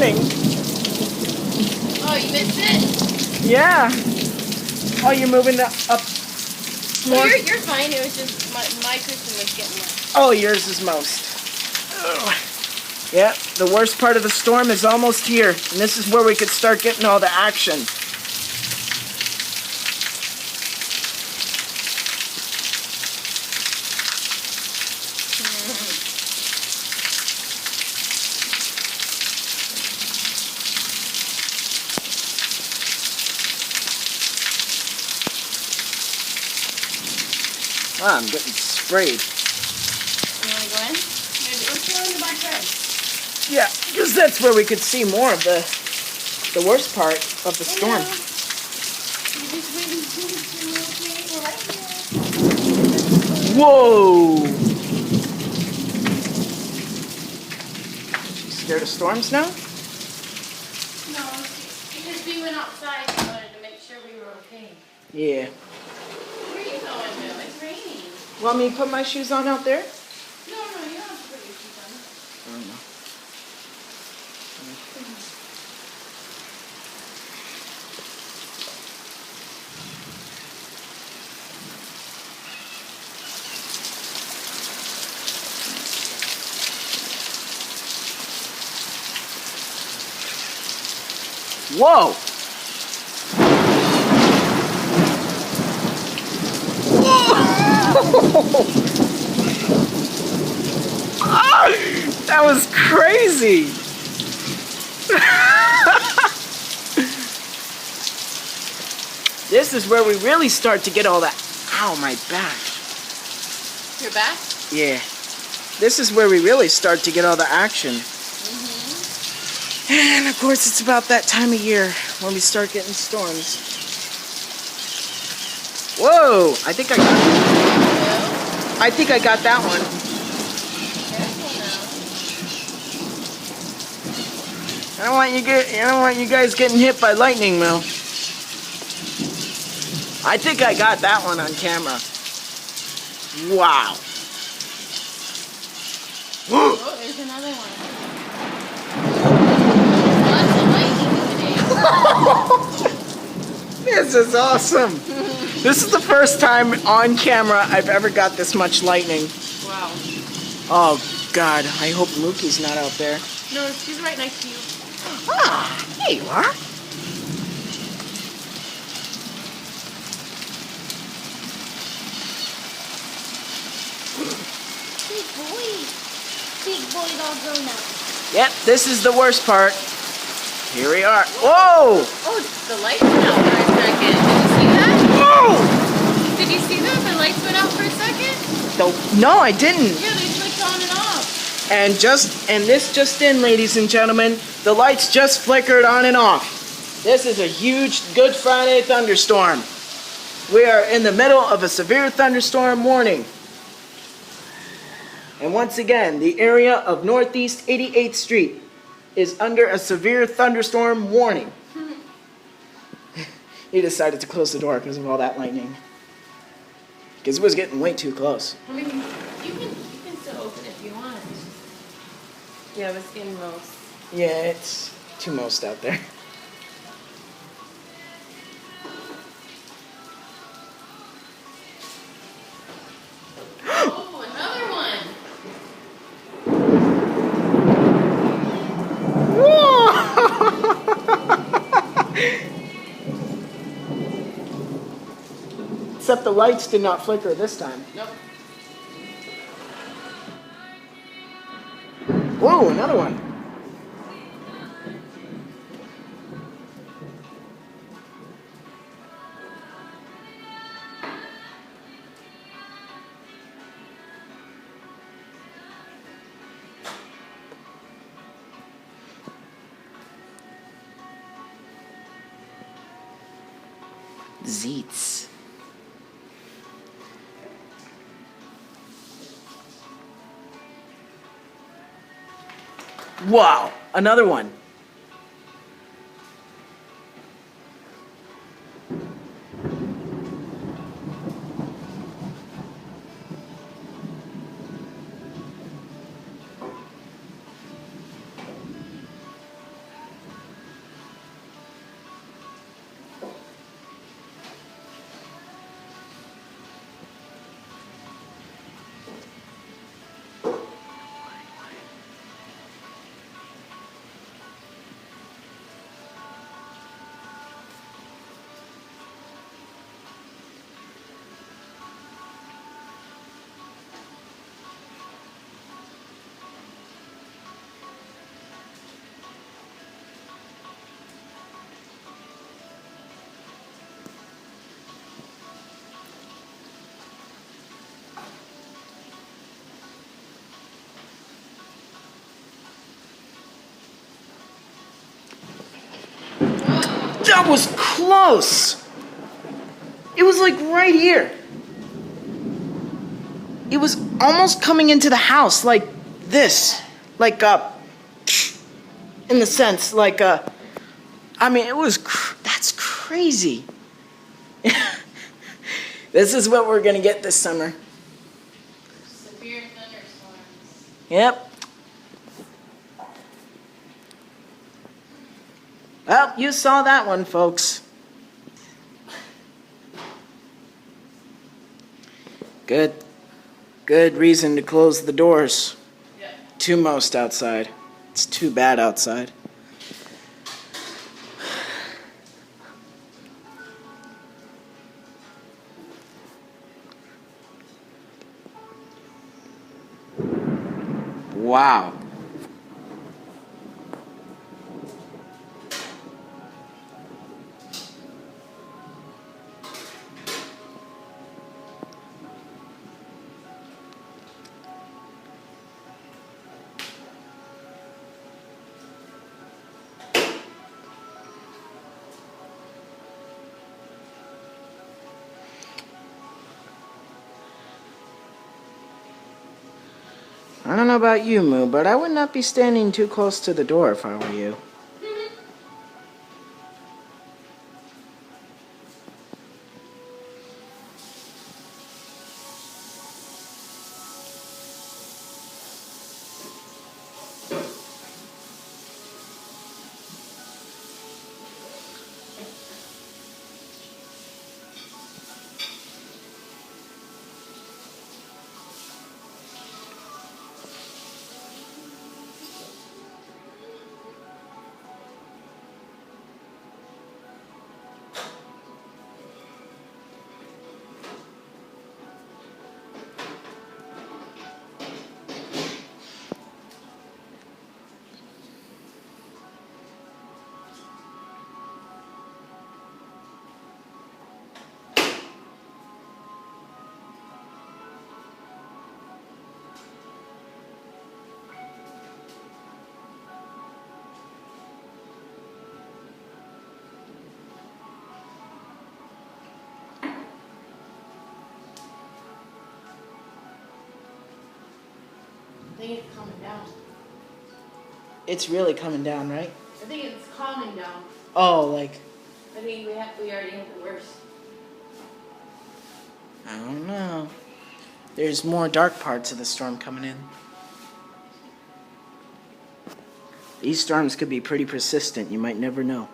morning. Oh, you missed it? Yeah. Oh, you're moving up more? Oh, you're fine. It was just my cushion was getting wet. Oh, yours is most. Ugh. Yeah, the worst part of the storm is almost here. And this is where we could start getting all the action. Ah, I'm getting sprayed. You want to go in? Let's go in the backyard. Yeah, because that's where we could see more of the worst part of the storm. Whoa! You scared of storms now? No, because we went outside and wanted to make sure we were okay. Yeah. Where are you going, Bill? It's raining. Want me to put my shoes on out there? No, you don't have to put your shoes on. I don't know. Whoa! Whoa! Ah, that was crazy! This is where we really start to get all that. Ow, my back. Your back? Yeah. This is where we really start to get all the action. And of course, it's about that time of year when we start getting storms. Whoa! I think I got that one. I don't want you guys getting hit by lightning, Mel. I think I got that one on camera. Wow. Oh, there's another one. This is awesome. This is the first time on camera I've ever got this much lightning. Wow. Oh God, I hope Mookie's not out there. No, she's right next to you. Ah, there you are. Big boy. Big boy all grown up. Yep, this is the worst part. Here we are. Whoa! Oh, the lights went out for a second. Did you see that? Whoa! Did you see that? The lights went out for a second? No, I didn't. Yeah, they flicked on and off. And this just in, ladies and gentlemen, the lights just flickered on and off. This is a huge Good Friday thunderstorm. We are in the middle of a severe thunderstorm warning. And once again, the area of Northeast 88th Street is under a severe thunderstorm warning. He decided to close the door because of all that lightning. Because it was getting way too close. I mean, you can still open if you want. Yeah, it's getting most. Yeah, it's too most out there. Oh, another one. Except the lights did not flicker this time. Nope. Whoa, another one. Zeets. Wow, another one. That was close. It was like right here. It was almost coming into the house like this. Like in the sense, like I mean, it was, that's crazy. This is what we're gonna get this summer. Severe thunderstorms. Yep. Well, you saw that one, folks. Good reason to close the doors. Yeah. To most outside. It's too bad outside. Wow. I don't know about you, Moo, but I would not be standing too close to the door if I were you. I think it's coming down. It's really coming down, right? I think it's calming down. Oh, like, I think we already had the worst. I don't know. There's more dark parts of the storm coming in. These storms could be pretty persistent. You might never know.